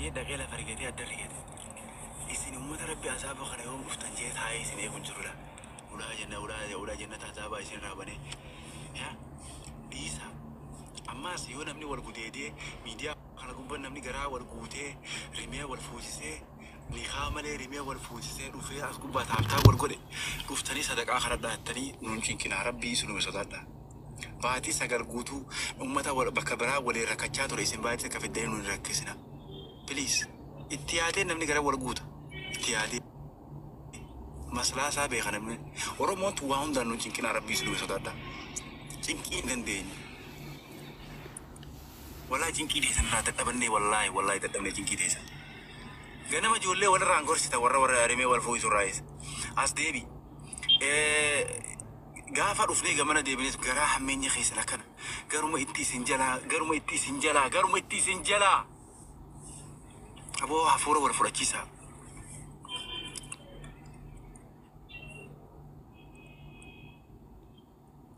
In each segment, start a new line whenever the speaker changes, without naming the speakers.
أجي دقيقة فرقتي أدريت إسني أمة ربي عذاب خنا يوم مفتنجيت هاي إسني كنجرلا ولا جنة عذاب إسني رابني يا إيسا أما سيون أمني والجودي ميديا خنا قبنا أمني جرا والجودي رمية والفوزي نخامة رمية والفوزي وفي أسكوب بتعبتها والجودي رفتني صدق آخر دهتني نمكن كنا ربي سنو بسدادنا باتي سجل جوتو أمة بكبرها ولا ركعات ولا اسم باتي كفي الدين ونركزنا بليز اتيادين نمني جرا والجود اتيادي مسألة سابقة خنا من ورموت وهم دانو ممكن ربي سنو بسدادنا ممكن ندين ولا جنكي ديسن راتب أبني والله تدمني جنكي ديسن جانا ما جولة ولا رانغور ستا ورا رمي والفويس الرئيس أس ديبي غافر أفني جمانا ديبنيس جراح مني خيس لكن قرما إتي سنجلا أبو حفورة ولا فراتيسا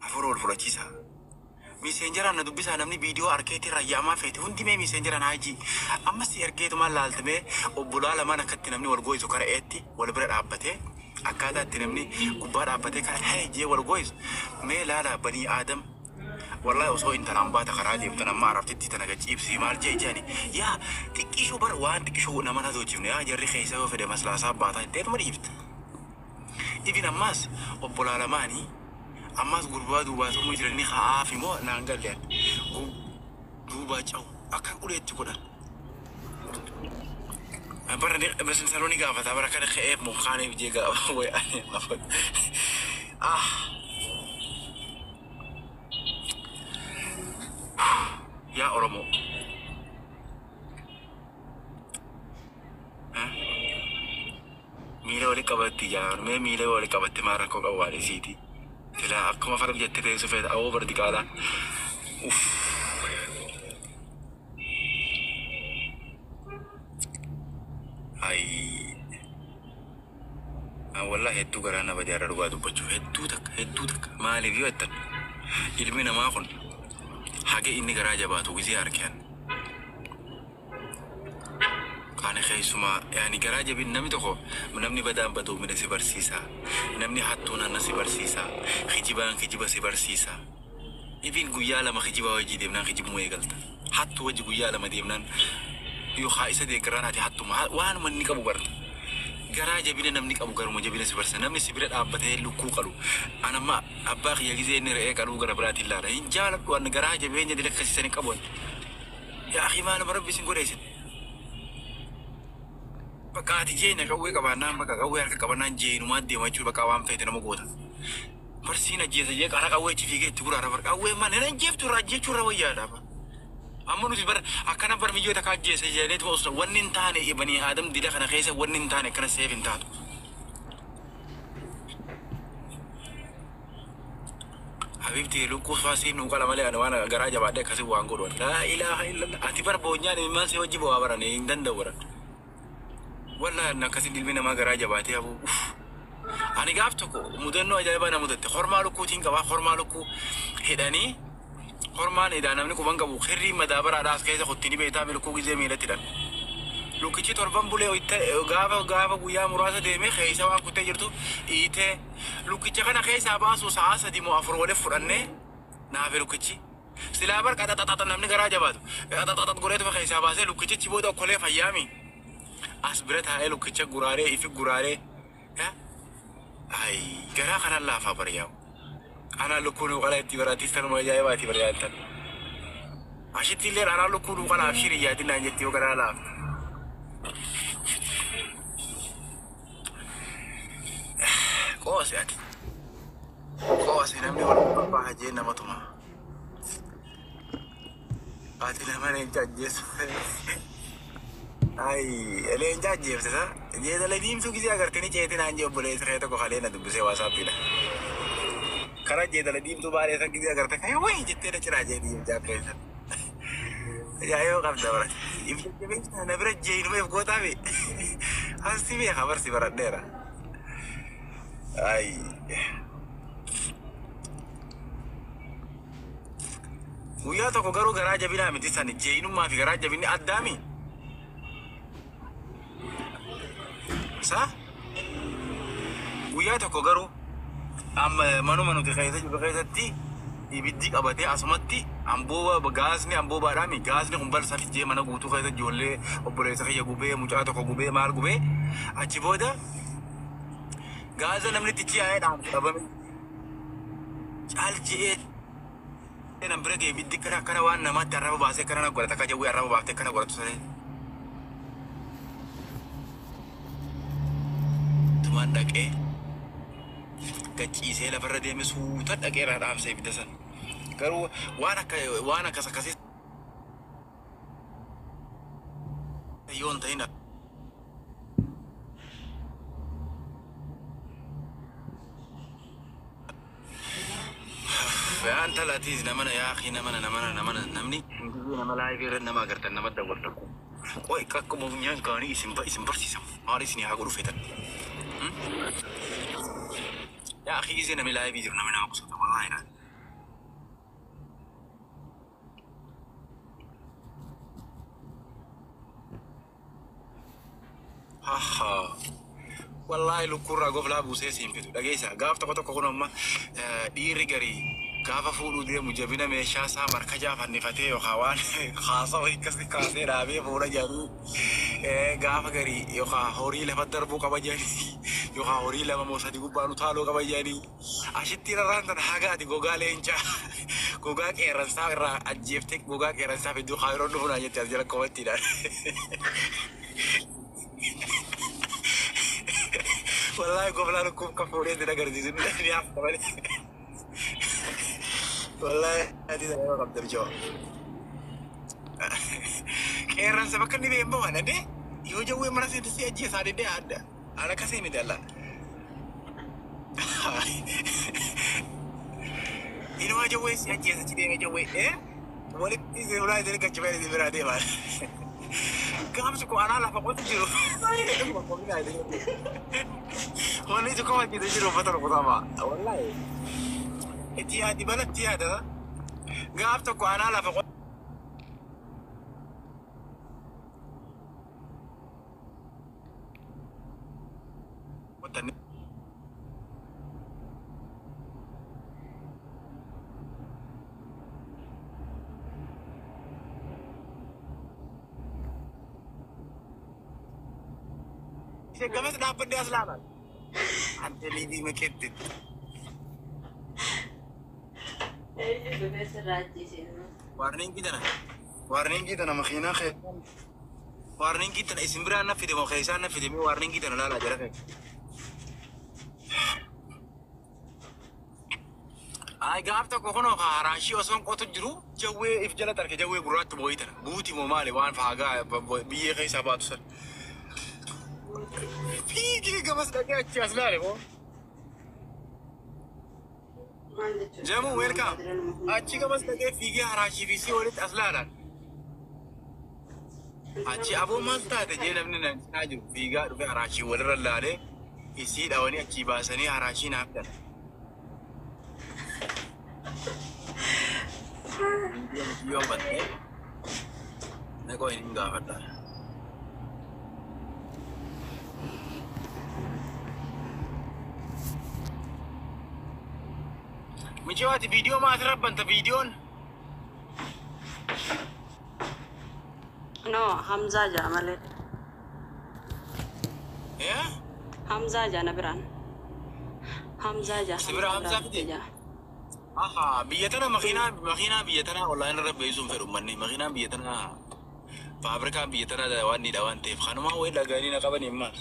حفورة ولا فراتيسا messenger ana dubbisa namni video arketi rayama fete hundi me messenger ana haji amma si argeetu mal laltame obbula lama nakatti namni wal goisu kara etti wal bira dhabbate akkata atti namni gubba dhabbate kara haje wal goisu me lala bani adam wallahi uso inta nambata karaji imta namma arafti tanaga chipsi mal jejani ya tikisho bar wan tikisho namana do jimne ya jarri khaysa wa fede masla sabata det maribt ibn ammas obbula lamani أماس غربات وباسو مجرني خافي مو نانجل يعني غربات أو أكان قلت تقولن برا بس نسألوني قافة تبارك كده خيب مخاني بيجي قافة ويا يا أورمو ميله ولا كبتي يا ميله ولا كبتي ما ركوا قوالي سيدي لا أكما فرق جتة سفيد أو بردي كذا أوف هاي والله هدو كرانا بدي أروح أدو بجو هدو تك ما لي فيو أتن إلمينا ما أكون حاجة إني كراجة باتو كذي أركان كان خيسما يعني كراجة بين نمي تخو منامني بدام بدو من سبر سيسا نمني حتونا نسبر سيسا خجيبا سبر سيسا إبين قيالا ما خجيبا وجي ديمنا خجيب موي غلطة حتو وجي قيالا ما ديمنا يو خايسة دي كرانا تي حتو ما وان من نيك أبو برد كراجة بين نمني أبو كرمو جبين سبر سا نمني سبرت أبته لوكو قالو أنا ما أباخ يجزي إني رأي قالو قربرات الله إن جالب وان كراجة بين جدي لك خسيسني كابون يا أخي ما أنا مربي سنقوليسن Bakati jene ka weka bana maka ka weka ka bana jene ma de ma chuba ka wam fete na mogota persina jese je kara ka we tifike tugura ra ka we man na jef tu raje chura wa ya da ba amanu si bar akana bar mi jota ka jese je ne to wannan tane ibani adam dida kana kaisa wannan tane kana sevin ta habibti lu ko fasi nu kala male ana wana garaja ba de kasi wango don la ilaha illallah ati bar bonya ne man se wajibo wa bara ne indan da wara ولا نكسي دلمنا ما جراجة باتي أبو أنا قافتكو مدنو أجايبا أنا مدت خرمالكو تينكوا خرمالكو هداني خرمان إذا أنا منكو بانكو خيري مدابر على أسكيزة خدتني بيتاملكو جزء ميلتي لو كتير تربان بولي غافا ويا مراسة ديمي خيسا وان كنت جرتو إيته لو كتير كان خيسا باسو ساسا دي مؤفر ولا فرنة نافي لو كتير سلابر كذا تاتا نمني جراجة باتو تاتا قريت فخيسا باسه لو كتير تبودا كله فيامي أصبرت هاي لو كتشا غراري إفي غراري ها هاي غرا خنا الله فبرياو أنا لو كونو غلا تبراتي سلمى جاي باتي بريالتن عشان تيلر أنا لو كونو غلا أبشري يا دينا نجتيو غرا لا كوسي نمني ولا بابا هجينا ما توما باتي لما نجتجس Ay, ele enjaje fesa. Dia dah lagi imsu kisi agar tini cete nanje boleh sekarang tu kalian ada busi WhatsApp ila. Karena dia dah lagi imsu bare sa kisi agar tak. Wah, cete dah cerah jadi imjak fesa. Ya ayo kam dah berat. Imsu kami na berat jadi numai kau tahu. Pasti dia kabar si berat dera. Ay. Guyyaa tokko garuu garaa jabinaa miti sani jeeyinummaa fi garaa jabinni addaami. Sa guyyaa tokko garuu amma manuma nuti keessa jiru keessatti ibiddi qabatee asumatti gaasni amboobaadhaami gaasni kun balsa fijee mana guutuu keessa ijoollee obboleessa kiyya gubee mucaa tokko gubee maal gubee achi booda gaasa namni itti yaa'ee dhaamsu dhabame caalchi'ee nan bira ga'e ibiddi kana waan namaatti arraba baasee kana godhata akka jawwee arraba baaftee kana godhatu sanii tumaan dhaqee gachiisee lafarra deeme suuta dhaqeeraa dhaamsa ibidda san garuu waan akkas akkasii yoon ta'in Fayaan talaatiis namana yaaqii namni nama laayifii irra nama agartan nama daawwataku qoy akkuma funyaan kaanii isin barsiisamu maali isin haa godhu feetan yaaqii isin namni laayifii jiru nama kusata wallaahi wallahi lukurra gofla buusee simpitu dhageessa gaaf tokko kun amma dhiirri garii gaafa fuudhuu deemu jabina meeshaa isaa markajaa fannifatee yookaan waan haasaa wayii akkasii kaasee dhaabee fuudha jedhu gaafa garii yookaan horii lafa darbuu qaba jedhanii yookaan horii lama moo sadii gubbaan utaaluu qaba jedhanii ashitti rarraan tan hagaati gogaa leencaa gogaa qeerransaa irraa ajjeeftee gogaa qeerransaa fidduu kaayiroo dhufunaa jettee as jala qofattiidhaan. والله قبل أن أكون كفورين دي نقدر نزيد نحن عارف كمان والله هذه أنا ما قدر جو كيران سبكني بيمبو أنا ده يوجو وين مراسي تسي أجي سادي ده ada أنا كسيني ده لا ini wajah wes aja saja dia wajah wes boleh ini mulai dari kacamata di berada mana kamu suka anak lah pokoknya jiro Wala itu kau kita jiro betul pertama. Wallahi. Etihad di mana Etihad? Gap tu kau anak lah pokok. Kamu sudah dapat dia selamat. Ante libi meketit. Warning kita na makina kaya. Warning kita na isimbra na fide mo kaysa na fide mo warning kita na lala jara kaya. Ay gafta ko kono ka harashi osman koto jiru jawe if jala tarke jawe gurat boita buti mo mali wan faga biye kaysa batu sar. Figi gamas lagi aja asal mo. Jamu welcome. Aci gamas lagi figi harashi visi orit asal. Aci abu masta te jelam ni naju figa rupi harashi walar lale. Isi dawani aci bahasani harashi nafkan. Dia bantai. Nego ini enggak ada. Menjawab video masalah banta video.
No, Hamza aja malah.
Ya?
Hamza aja nabiran. Hamza aja.
Seberapa Hamza aja? Aha, biyatana makina biyatana online rabbe yusum feruman ni makina biyatana. Fabrika biyatana dawan ni dawan tef. Khanuma we lagani na kabani mas.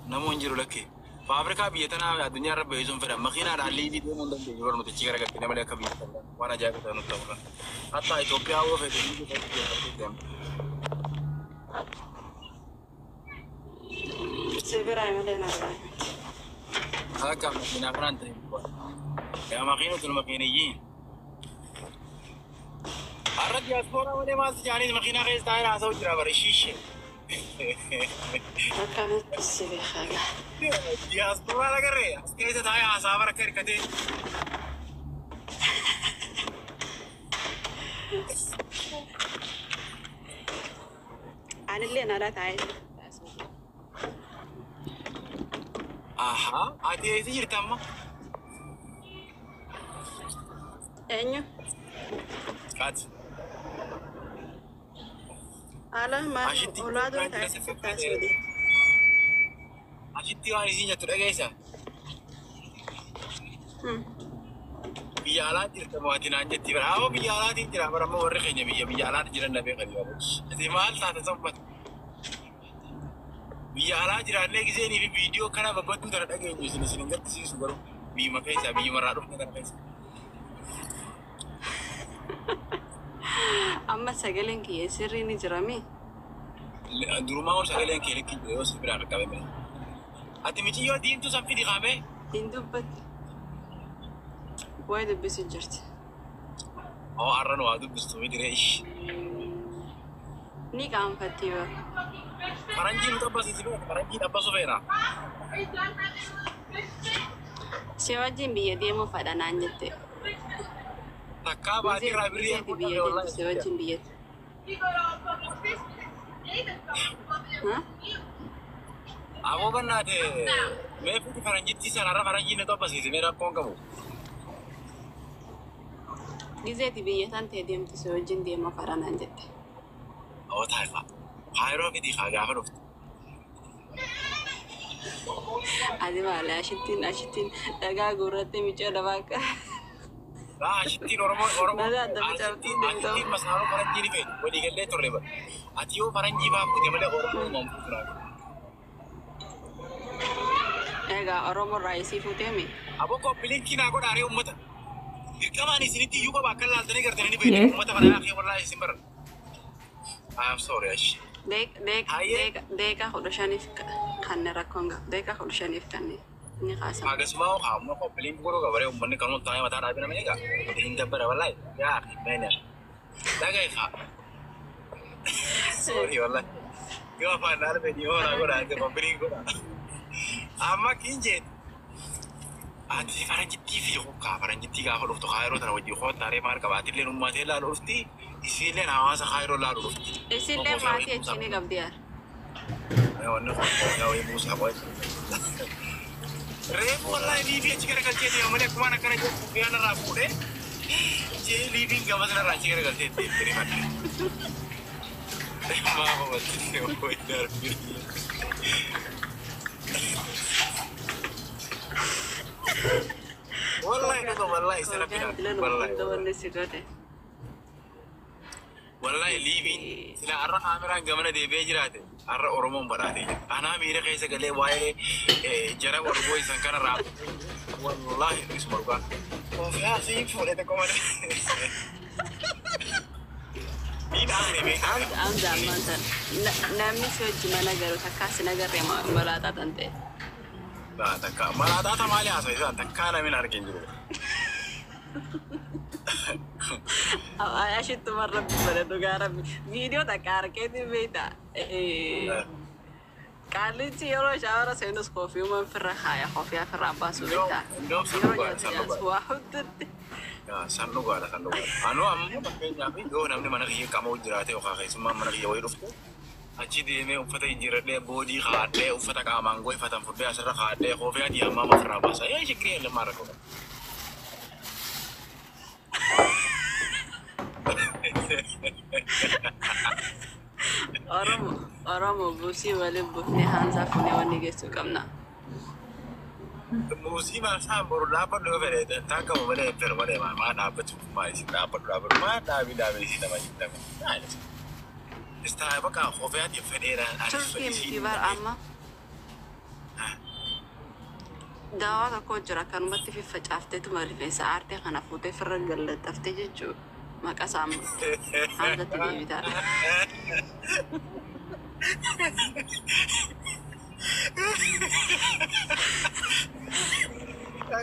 Namun jiru laki. Fabrika biyatana dunia rabbe yusum feram makina rally di dia mundan di luar mutu cikara kat nama dia kabiyatana. Wana jaga tu nutau kan. Hatta Ethiopia wo fe di dem.
Seberapa malah nabiran.
Haka makina kan tadi. يا ماكينة الماكينيين الرد يا سبورة ولا ما تجاني الماكينة غير تاير عصا وجرا بريشيشة
ما كانت تسوي حاجة
يا سبورة لا كريه كيف تاير عصا بركير كده
أنا اللي أنا لا تاير
Aha, ati eessa jirta amma?
Eenyu?
Ati.
Haala maal
Ashitti
olaaduu
kan jira
taasisuuf taasifate.
Ashitti waan isin jettu dhageessa. Biyya alaa jirta mootii naan jetti bara. Awwa biyya alaatiin jira bara ammoo warri keenya biyya alaatti jiran dhabee kan jiru. Ati maal taate sammata? Biyya alaa jiraannee giseenii fi viidiyoo kana babbaduu tana dhageenyu isin gaddisiisu garuu biyyuma keessa biyyumarraa dhufte kana keessa.
Amma sagaleen kiyya sirrii ni jirami.
Durumaa ol sagaleen kee likki jiru yoo si biraan argame. Ati michiyyoo diimtuu saffii dhiqaame.
Hin dubbatti. Wayi dubbisu jirti.
Oo arran waa dubbistu mi diree ishi.
Ni qaanfatti yoo.
Faranjii nu tabbasiisi beeka faranjii tabbasu feena.
Si wajjin biyya deemuu fadha naan jette.
Takkaa baatii irraa birrii
Bizeeti biyya deemtu si wajjin biyyatti.
Aboo bannaate meefuuti faranjittii sanarra faranjii nu tabbasiisi mee rakkoon qabu.
Bizeeti biyya san ta'e deemtu si wajjin deemuu fadha naan jette.
Oo taayifa. Haayiroo fidii kaa gaafa dhuftu.
Ati maali ashittiin dhagaa gurratti miccoo dhabaa akka.
Ashittiin Oromoo ashittiin masaaroo faranjii ni feetu walii gallee turre bara. Ati yoo faranjii baafute malee Oromoo mamtuu turaa.
Egaa Oromoo irraa isii fuuteemi.
Aboo koppiliinkii naa godhaaree uummata. Dirqamaan isinitti iyyuu qaba akka laaltanii gartanii ni beeku uummata kanaa kee wallaahi isin bara. I am sorry ash.
Deeqa kudha shaniif kanne rakkoon gahu. Deeqa kudha shaniif kanne ni kaasa.
Agasuma kamu koppiliin guruu gabaree uummanni kan taa'ee mataa dhaabina meeqa. Hin dabbara wallaahi. Yaa meena. Dhagaa isaa. Sorry wallaahi. Yoo afaan dhaala fedhii yoo naa godhaa koppiliin godhaa. Amma kinjeet. Ati faranjittii fi hukkaa faranjittii gaafa dhuftu kaayiroo tana wajjin hoottaaree maal qabaatillee uummatee laalu dhufti. Isilleen hawaasa kaayiroo laalu dhufti.
Isilleen maatii achiini qabdi yaa.
Wanni kun wayii buusaa qo'e. Reefu wallaahi liibii achi garagalchee deema malee akkuma akkana jiru kubbiyaan irraa fuudhee jee liibiin gama sanarraa achi garagalchee deemtee malee. Maafa walitti wayii darbii. Wallahi nuka wallahi sana bilang wallahi. Wallahi libi sila arra kamera gamana debe jirate arra oromon badate ana mire kaisa gale waye jara wargo isan kana rap wallahi ismarga ko fa si fule te komade ina ne be
am zaman tan nami so jimana garu takas nagar ya malata tante
ba takka malata ta mali aso isa takka na min arkin juro
Asyik tuh marah pada tuh garam video tak karke di beda kali sih orang syawara senus kopi umum ferah ya kopi ferah apa sudah
ya sanu gak ada anu amu pakai nyapi go namanya mana kaya kamu jirate oka kayak semua mana kaya wairuf tuh aci di me ufata injirade body khade ufata kamanggo ufata fudbe asra khade kopi dia mama ferah basa ya sih kira lemar kok
orang mau busi wale buhne hansa fune wani gesu kamna
musi masa baru dapat dua beda tak kamu beda terwale mama dapat cuma isi dapat ma dabi isi nama kita nah istilah apa kau kopiah di federal
Turki mtibar amma dawa ka jira kan matti fi facafte tu mari fe saarte kana fute fergal tafte jechu makasam handa tibi bita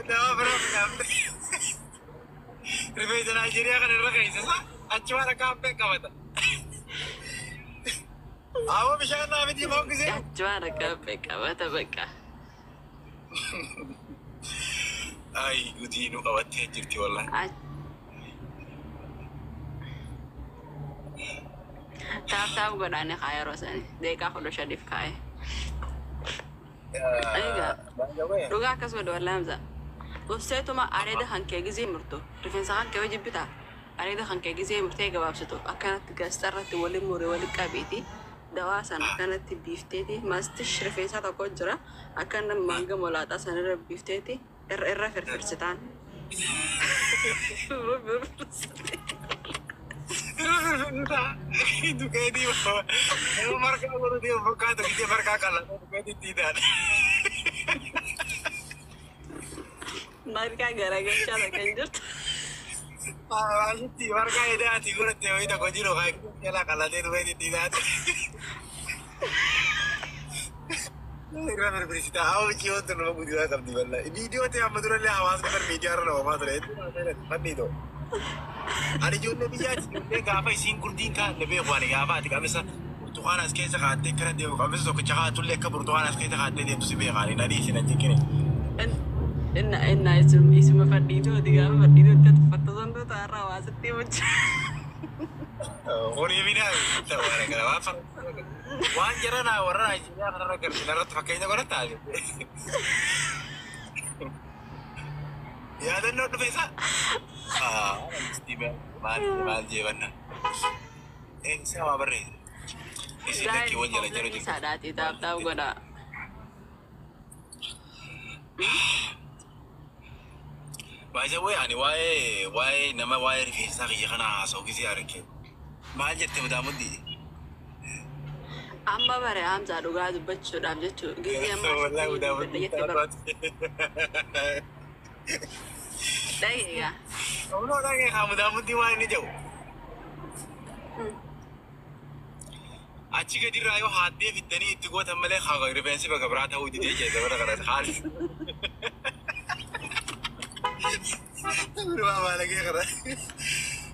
dawa berapa Ribet Nigeria kan ada kayak itu, acuan kape kawat. Awo bisa nabi di mau kesini.
acuan kape kawat beka
Ay, gudi nu kawat jirti wallah.
Tahu godane kaya rosani. Deka kudu syadif kaya. Egaa
Bangga gue ya.
dhugaa akkas godhe walaa hamza. Gosteetuma areeda hankee gizee murtu. Rifeensa hankee hojii bitaa. Areeda hankee gizee murtee gabaabsitu. Akkanatti gaazexaarratti waliin muree waliin qabeeti. Dawaa sana akkanatti biifteeti. Maastish rifeensaa tokko jira. Akkana manga molaaxaa sanarra biifteeti. Irra firfirsitaan.
Itu kayak di marka baru dia buka tuh dia marka kalah tuh kayak di tidak.
Marka gara-gara cara kan jirtu.
Di marka itu hati gue nanti itu kau jiro kayak kalah kalah dia tuh kayak di tidak. Kira bercerita awal kion tuh nama budi lah di mana. Video tuh yang betul lah awas kan media orang apa tuh itu mana itu. Ada juga dia apa sih kurtin kan lebih kuat ya apa tiga misal Tuhan as kita kan tekrar dia kalau misal kecakap tuh lek kabur Tuhan as kita kan dia tuh sih kali nadi sih nanti kini.
Inna isu mafadido tiga mafadido tetap fatusan tuh tara wasati macam.
Oh ini bina tahu orang kalau apa. Wajar na orang aja karena kerja narat pakainya kau tahu. Ya dan not biasa. Mesti mal jalan. Sama beri. Isi nak kiwan jalan-jalan juga.
Sadar tidak tahu gue dah.
Baca weh ani wai nama wai rifensa kaya kana asal kisi arke. Mal jette muda mudi.
Amma bare hamza dhugaa dubbachuudhaaf jechuudha. Gizee amma
Wallahi muda mudi.
Dhageegaa.
Uno lagi kamu dah mudi wai ni jauh. Aci ke diri ayo hati fitani itu gua tambah leh kagak rifensi baga berata uji dia jadi mana kana khali. Berapa lagi kana?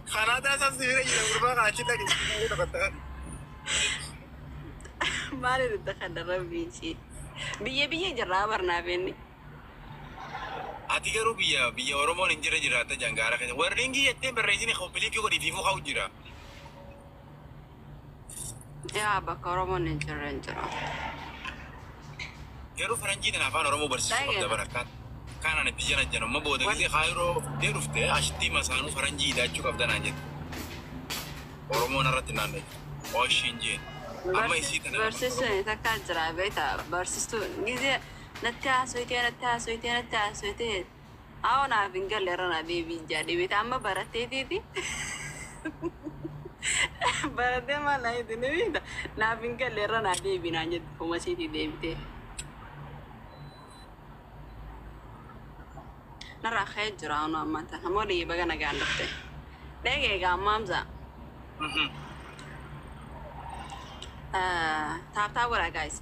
Kana dah sab sih lagi berapa aci lagi itu kata.
Maali dudda rabbiinsi. Biyya jirraa barnaaf inni.
Ati garuu biyya Oromoon hin jiraata jangaara keessa. Warri inni jettee barreessine kompiiliitii godhi fi muka jira.
Yaa bakka Oromoon hin jirre hin jira.
Garuu faranjiin afaan Oromoo barsiisuu qabda barakkaan. Kaanaan itti jana amma booda gisee kaayiroo dee dhufte ashitti masaanuu faranjii hidhaachuu qabda naan jette. Oromoon irratti naannoo ooshiin jeen. Amma isii tana.
Barsiistuun takka jira beektaa barsiistuun gizee natti haasofitee hawa naaf hin galle irra na deebiin jaadhi beektaa amma baratteetiiti. Barattee maal naa hitti ni beektaa naaf hin galle irra na deebiinaan jette kumasiitii deebitee. Narraa ka'ee jira anu amma tan ammoo dhiibbaa gana gaandatte. Dhageegaa amma hamza. Taaptaa godhaa guys.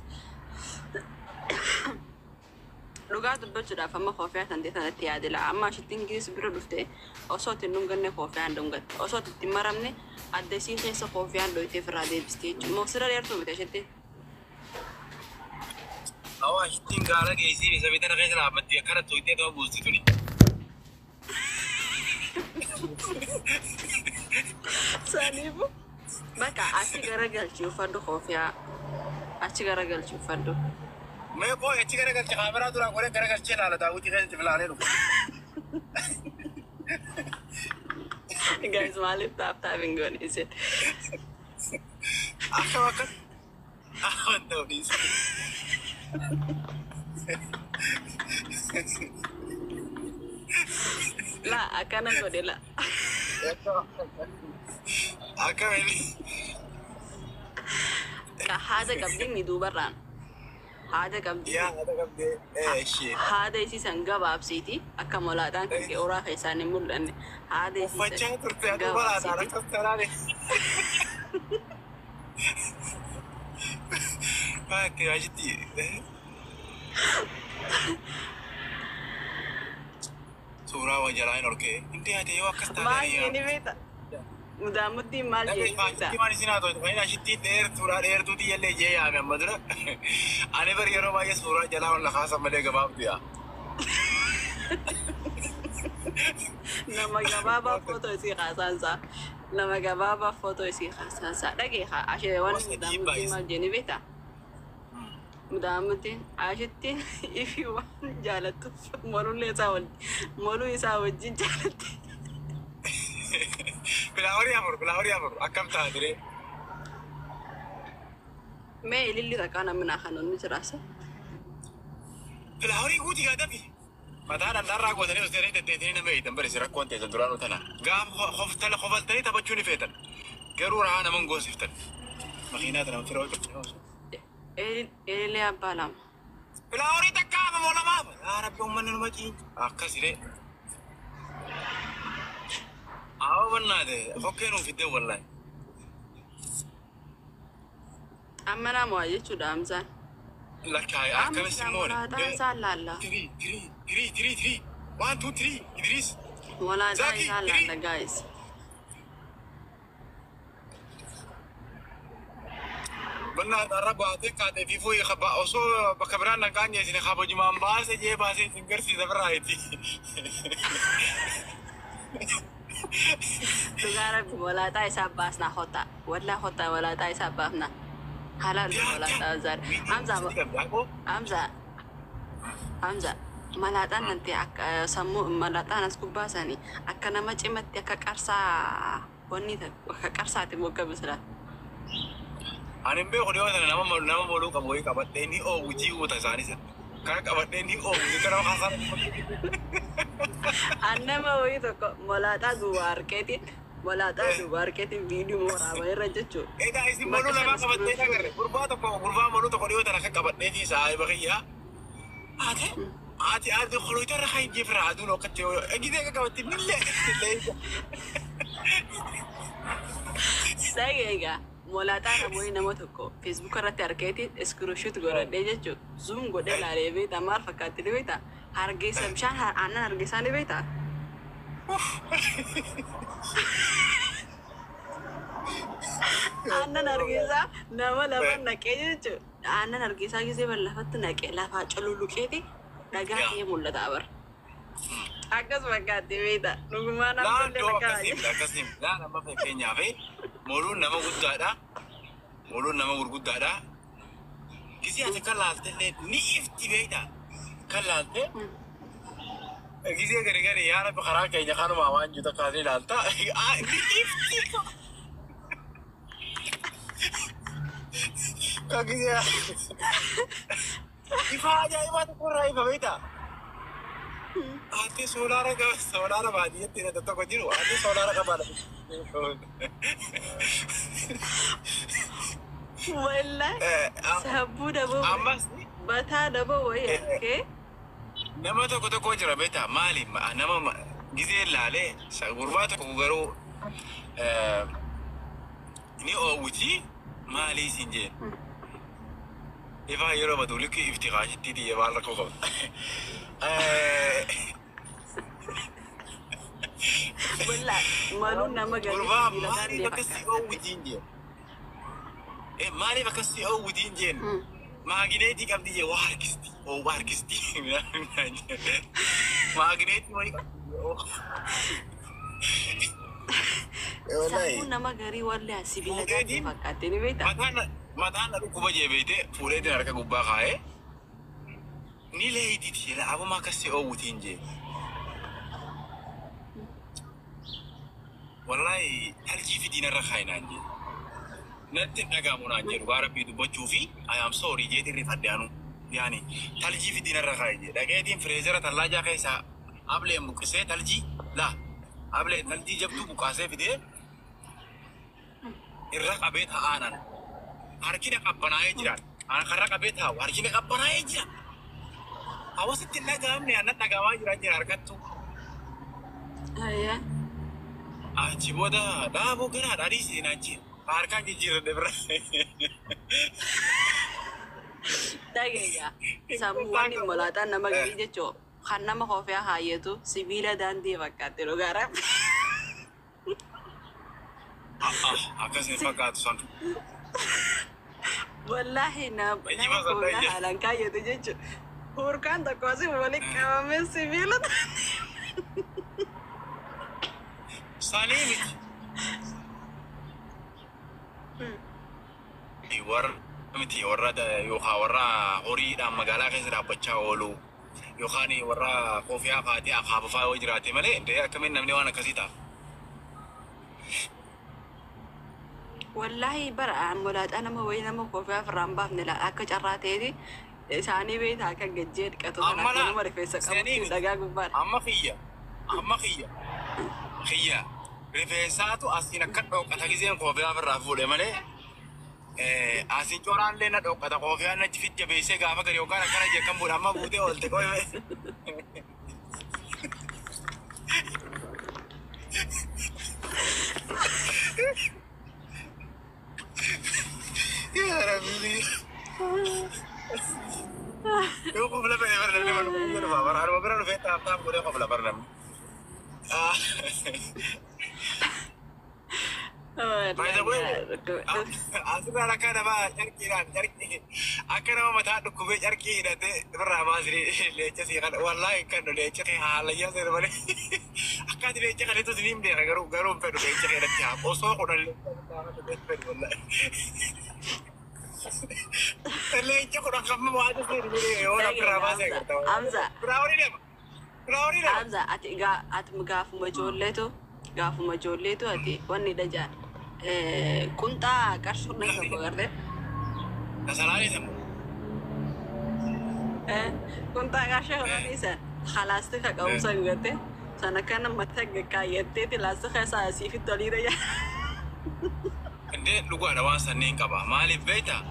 Dhugaa dubbachuudhaaf amma koofiyyaa tan sanatti yaadila. Amma ashittiin giis bira dhufte osoo itti dhunganne koofiyyaan dhungatte. Osoo itti maramne adda isii keessa koofiyyaan dhoyitee ofirraa deebiste jechuudha. Moksira dheertuu bite ashitti.
Awwa ashittiin gaara geessii isa bitana keessa dhaabbatti akkana tooyitee ta'uu buusti tuni.
Saniifu bakka achi garagalchii uffadhu koofiyyaa. Achi garagalchii uffadhu.
Mee koo achi garagalcha kaameraa duraan godhee garagalchee ilaala daawwitii keessa filaalee dhufu.
Guys, maaliif taaptaa hin goone isin?
Akkam akkas. Wanta ofiis.
La akkana godhe la.
Akkamiin.
Ka haada qabdi ni duubarraan. Haada qabdi.
Yaa haada qabdee ishee.
Haada isiisan gabaabsiiti akka molaataan kan kee oraa keessaan hin mul'anne. Haada
Uffachaa
isiisan
turte aduu balaataan akkas taraane. Bakkee achitti. Suuraa wajalaa hin orkee. Hindi ati yoo akkas
maal
taatanii.
jedhi beekta? Mudaamuttiin maal jedhi beekta?
Asitti maal isin haa ta'u? Fayin asitti suuraa dheertuutii illee ijee yaame amma dura. Ani bari yeroo baay'ee suuraa jalaa ol lakaasan malee gabaabdu yaa.
Nama gabaabaa footoo isii kaasaansaa. Nama gabaabaa footoo isii kaasaansaa. Dhageekaa ashee waan mudaamuttiin maal jedhi beekta? mudaamati ashitti ifi waan jaalattuuf molullee isaa moluu isaa wajjin jaalatti.
Bilaawari amur akkam taatire.
Mee ililli takkaa namni naannoo jiraasa.
Bilaawari guuti gaadhafi. Mataan andarraa gootanii osoo deddeetanii nama eegan barreesse rakkoon teessan duraan utana. Gaafa hofaltanii taphachuu ni feetan. Garuu rahaa naman goosiftan. Makiinaa nama fira hojjetu.
Ilillee abbaa lama.
Bilaawari takkaa ama moolamaa. Yaa rabbi uummanni numa ciinti. Akkasire. Awa bannaate fokkee nuuf iddoo wallahi.
Amma namaa jechuudha Hamzaan.
Lakkaa'e akkamis immoo
walaataa isaa laalla.
Tiri. 1, 2, 3 Idris.
Walaataa isaa laalla guys.
Bannaata arra baatee kaatee fi fooyyee qabaa osoo bakka biraan nagaan jeesine kabajumaan baasee jee baasee isin garsiisa biraayti.
Dhugaa rabbi walaataa isaa baasnaa hotaa. Wallaa hotaa walaataa isaa baafnaa. Halal walaataa zaar. Hamza. Malaataan nanti akka sammuu malaataan as gubbaasanii akka nama cimatti akka qarsaa wanni akka qarsaati mogga bisira.
Ani beeku dhiyoo sana nama moluu qabu wayii qabadhee ni oowu ji'uuta isaanis. Kan qabadhee ni oowu gara haasaan.
Annama wayii tokko malaataa duwwaa harkeetiin viidiyoo waraabaa irra jechuudha.
Egaa isin moluu lamaa qabadhee agarre gurbaa moluu tokko dhiyoo sana akka qabadhee fi saayii bakayyaa. Ate kholoita ra khay jefra adun okate agide ka kawti nille
sagega molata na moy namo tokko Facebook irratti arkeeti screenshot godhadhe jechu zoom godhe laalee beeta maal fakkaatti beeta hargeysa bishaan aannan hargeysaan beeta aannan hargeysa nama lama naqee jechu aannan hargeysa gisee balafatti naqee lafaa cululuqeeti dhagaa mul'ata abar. Akkas fakkaatti beeta. Dhugumaan ammallee
dhagaa. Akkasiin nama fakkeenyaaf moluun nama guddaadha. Moluun nama gurguddaadha. Gisee ati kan laaltellee ni ifti beeta. Kan laalte. Gisee gari yaa rabbi karaa keenya kanuma waan juuta kaasee laalta. Ni ifti. Kan gisee. Ifa ajaa'ibaa tokko irraa ifa beekta. Ati soolaara baadiyyaatti hidhata tokko jiru. Ati soolaara qabaadha.
Wallahi sabbuu daboo bataa daboo wayii arkee.
Nama tokko jira beekta maali nama gisee laalee gurbaa tokko garuu ni oowwiti maali isin jeen. Ifa yeroo baduuliki iftiqaashitti diye baal rakkoo qaba.
Wallahi maluun nama gadi.
Gurbaa maaliif akkasii oowwitiin jeen? Maaliif akkasii oowwitiin jeen? Maagineetii qabdi jee waa harkisti. Waa harkisti. Maagineetii wayii qabdi.
Sammuu nama garii wallee sibiila gaazii fakkaatti ni beektaa?
Mataan dhukkuba jeebeete fuudheetiin harka gubbaa kaa'ee ni leeyitiiti jedha abuma akkasii oowwitiin jee. Wallahi taljii fi diinarra kaayinaan jee. Natti dhagaamu naan jedhu gaa rabbii dubbachuu fi I am sorry jeetiin rifaddaanu. Yaani taljii fi diinarra kaayee jee. Dhaga'eetiin fireezera tallaajaa keessaa ableen buqqisee taljii laa ableen taljii jabduu buqqaasee fidee irra qabee taa'aanan. Harkina qabbanaa'ee jiran. Ana karra qabee taa'u harkina qabbanaa'ee jira. Hawwasitti hin dhagahamne annan dhagahamaa jira harkattu. Achi booda dhaaboo garaa dhaadhii seenaa jira. Harkaan jijjiirradhe bira.
Dhageeyyaa sammuuwwan hin molaataan nama gadi jechuu kan nama koofee haayyetu sibiila daandii fakkaatti dhugaa rabbi.
Akkasiin fakkaatu san.
Wallahi nama koofee haalaan kaayyetu jechuu hurkaan tokko asii waliin qabamee sibiila daandii.
Sanii miti. War miti warra yookaan warra horiidhaan magaalaa keessa dhaabbachaa oolu yookaan warra koofiyaa kaatee akaafafaa yoo jiraate malee indee akkamiin namni waan akkasii ta'a.
Wallahi bara mul'ata nama wayii nama koofii afurraan baafne la akka carraa ta'eeti isaanii beektaa akka gajjee dhiqatu kan akka nama rifeensa qabu dhagaa gubbaadha.
Amma kiyya rifeensaatu asiin akka dhoqqata giseen koofii afurraa fuudhe malee asiin coraallee na dhoqqata koofii achi fidja beeksee gaafa gadi yookaan akkana jeekan buudha amma buutee oolte qoyme. Ya Rabbi. Yo qabla ba'e barna ni manu ni fa bar harma barna fe ta ta ko qabla barna. By the way, asra la kana ba jarki akana ma ta dukku be jarki da te barra ma sire leche si kan wallahi kan leche ke halayya se bale akadi leche kan to dim de garu pe do leche ke da ta oso ko da leche wallahi leche ko da kam ma aja se dire ora brava se karta
Amza ati gaafuma ijoolleetu ati wanni dajaan kuntaa qarshuu na tokko garte.
Nasaraan isa.
Kuntaa qarshuu kan isa halaastika qabuusan garte sana kana mataa kaayyattee laastika isaa asiif tolii dajaa.
Indee dhugaadha waan sanniin qaba maaliif beektaa?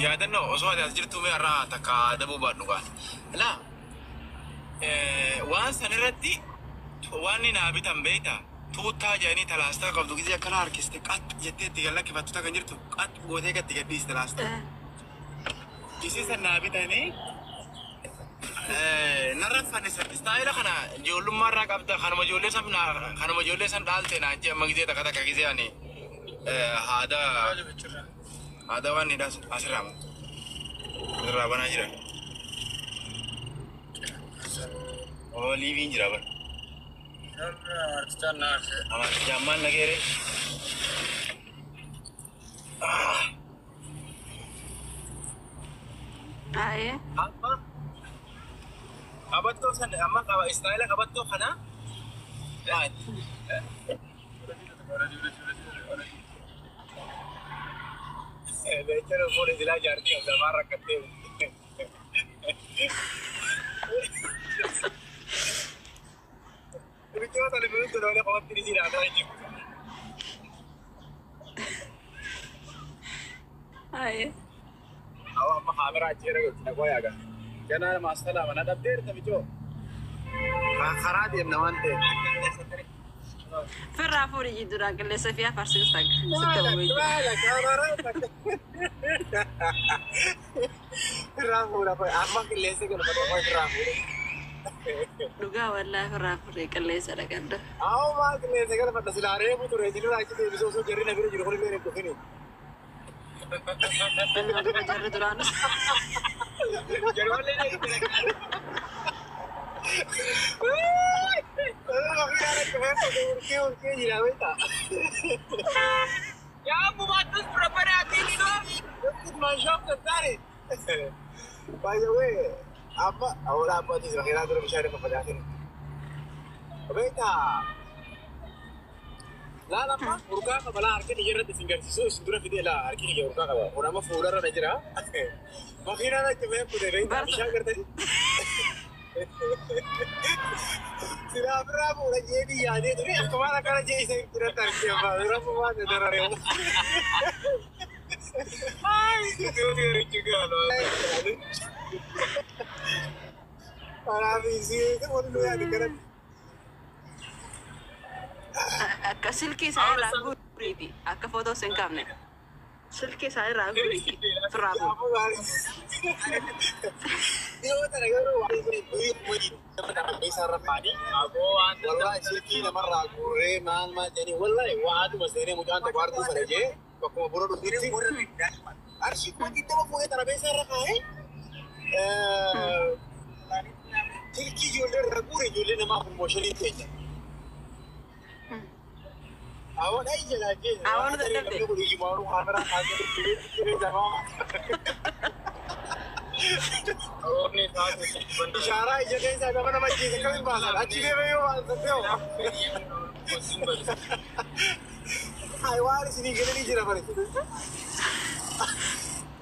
Yaadannoo osoo ati as jirtu mee irraa takka dabuu baadhu kaan. Laa waan san irratti waan ni naa bitan beektaa tuuttaa jedhanii talaastaa qabdu gisee akkana harkiste qax jettee itti gallakkifattu takkan jirtu qax gootee gatti gadhiiste laastaa. Gisee san naa bitanii narra fannisa istaayila kana ijoollummaa irraa qabda kanuma ijoollee san dhaalte naa jee amma gisee takka takka gisee ani ada waan ni das asram irraa banaa jira. Oh living jira ban. Amat zaman nagere.
Aye.
Apa? Abad tu sana, amma kau istilah abad tu kana? Leche no pone sila jardi ang damara kate. Tapi cuma tadi belum tu dah kawan tiri sila ada lagi.
Aye.
Awak mah kamera aja regu, nak kau ya kan? Jangan masalah mana dapet tapi cuma. Karat dia nawante.
Ferra fuori gli dura che le Sofia farsi questa
Ramura poi amma che lese che lo fa poi ramura.
Duga wallahi ferra fuori che le sa ragazza.
Ma che lese che lo fa silare puto regino la che devi so gerri na giro con le ko fini.
Non devo gerri durano.
Gerri le ne Ya, buat preparati ini dong. Masuk ke tadi. By the way, apa? Awal apa sih? Kira-kira terus bisa ada pembahasan. Beta. Lah, apa? Urka kepala arke di jalan di singgah sisu, sudah video lah. Arke di urka kepala. Orang mah fuller ada jera. Makanya nak coba punya beta bisa kerja. Sila berapa lagi ni ya? Dia tu ni kemana kerana jadi saya tidak tahu apa. Berapa mana darah dia? Hai, itu dia juga loh. Para visi itu mana dia dekat?
Akka silki saya ragu beriti. Akka foto sengkamnya. Silki saya ragu beriti. Ferabu. Dia tak ada orang yang boleh dapat besar rapani. Wallahi silki nama ragu man jadi wallahi wahad masih mudah tak wartu saja. Kau buru dulu sih. Arsip kita mau punya tanah besar rakai. Silki jual ragu jual nama promotion itu aja.
Awon ay lagi.
Awon dadhabde.
Aku di mau kamera kasih kiri sama. Awon ni tahu. Isyara aja kan saya apa nama ji kami bahasa. Aci dia memang bahasa tu. Ay war sini gini ni jira pare.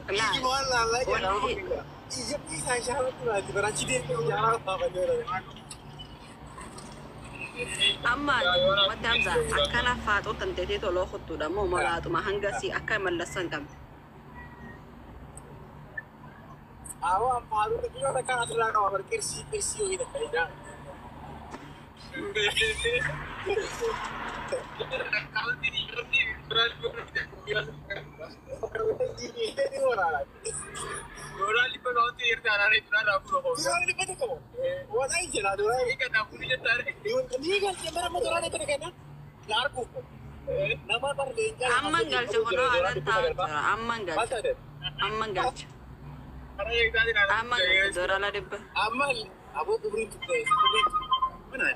Nah,
Gimana lagi?
wallahi.
Iya bisa isyara tu lah. Beraci dia isyara apa dia.
Amma wanti Hamza akkana faaxoo tanteetee toloo kuttuudha moo malaatuma hangasi akka mallassan qabdi.
Awam paru tu juga nak asal kau berkersi kersi ini dah. Kalau ini berani orang lagi. Orang lipat nanti irtaran itu dah aku loh. Orang lipat tu kau. Orang ini jelah tu. Ini kan aku ni jelah. Ini kan siapa nama orang itu kan? Larku. Nama berlenja.
Amman galcha kono adan taa'u amman galcha. Amman galcha. Amman galcha doorala dhibba.
Amal. Abu kubri tu. Mana?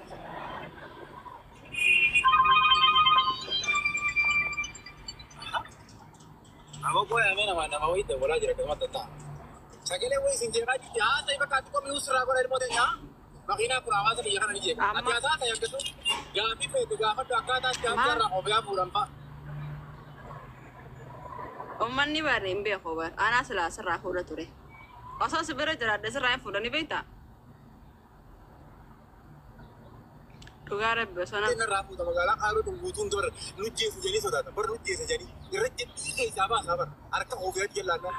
Aku kau yang mana nama itu bola jadi kemat tak. Sekali aku sinjir lagi ya, saya berkata kau miusra kau dari modelnya. Makina purawan saya jangan aja. Nanti asal saya ketu. Gapi pe, gapi tu akak tak siapa orang obya puram pak.
Ummanni bare hin beeku bar anaa silaa sirraa fuudha ture osoo si bira jiraadhe sirraa hin fuudhani beektaa dhugaa rabbi osoo na
Ini rapu tu magala karu tu butun tu nujje sejadi saudara, nujje sejadi. Ngerti tiga siapa sabar. Arka obya dia lana.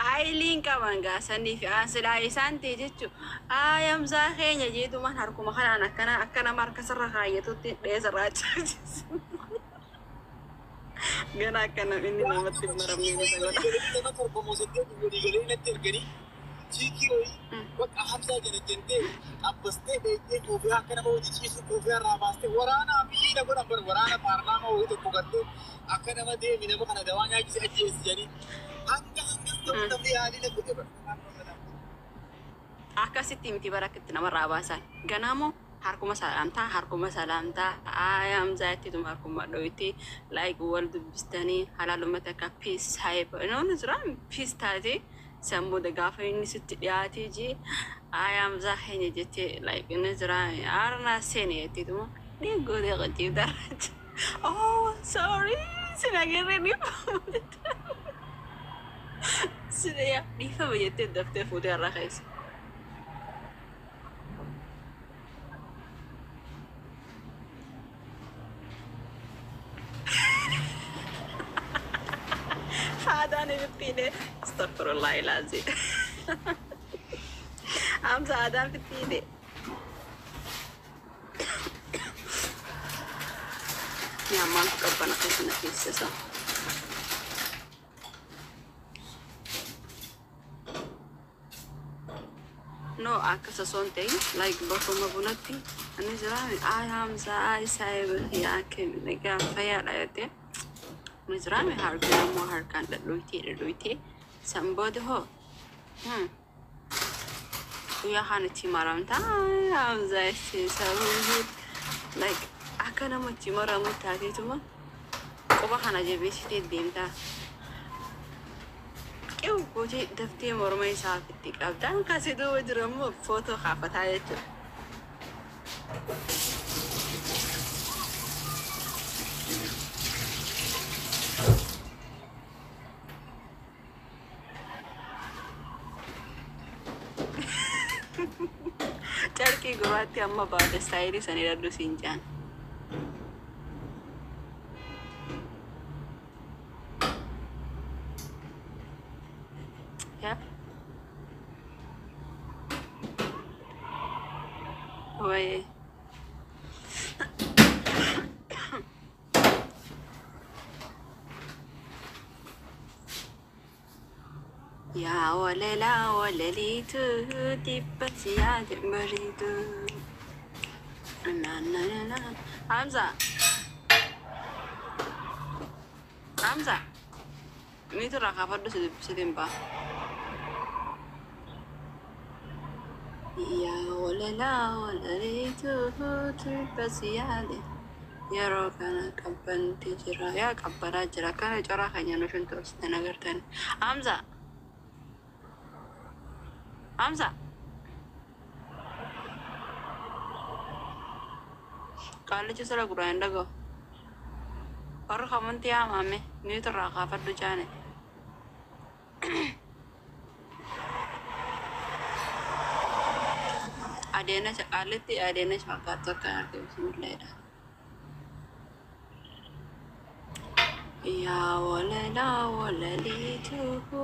aayiliin qaban gaasanii fi silaa isaan ta'e jechuun aayamsaa keenya jeetumaan harkuma kanaan akkana marka sirra kaayyatutti dheesarraa jiraachisa. Gana akkana inni namatti maramee ni sagoota.
Nama torba moosatti walii galee natti erganii ciikii wayii bakka hamsaa jala jentee abbastee beektee koofiyaa akka nama hojii ciisu koofiyaa irraa baastee waraana biyyi na godhan bar waraana paarlaamaa wayii tokko gartee akka nama deemi nama kana dawaa nyaachise ajjeesi jedhanii hanga ta'u namni yaalii na godhe bar.
Akkasitti miti barakkitti namarraa baasan ganaamoo harkuma salaamtaa aayamsaa ittituma harkuma dhoyti like wal dubbistanii halaalumatti akka peace hype noonu jiraan peace taatee sammuu gaafa inni sitti dhiyaatee jee aayamsaa keenya jettee like inni jiraan aarnaa seene ittituma dhiiggoo deeqachiif darracha oh sorry sinagarree dhiifama jettee daftee fuutee irraa keessa. Ada nih pide, astagfirullahaladzim. Hamza ada pide. Nyaman kapan aku kena kisah. No, aku sesuatu like bakoma bunati. Ani jalan, Hamza, saya berhiakin, negara saya lah ya. Mizrami harga mo harkan da doite sambodo ho uya hanati maramta Hamza si sabu like akana mo timaramu tati tuma koba hana je besite dinta keu goje dafte mormai sa fitik abdan kasi do wajramu foto khafata yato Charki gurati amma baada style sani raddu sinjan. Ya. Woi. Ya walela walelitu tiba siya meritu. Na. Hamza. Ini tuh raka apa tuh sedempa. Ya walela walelitu tiba siya yeroo kana qabbanti jira yaa qabbanaa jira kana coraa keenya nu shuntoositen agartani Hamza kaalichi sila guraan dago warra kamunti haamame niitu irraa kaafadhu jaane adeena qaalitti adeena shaqaattu akka arge bismilleedha yaa walala walaliituhu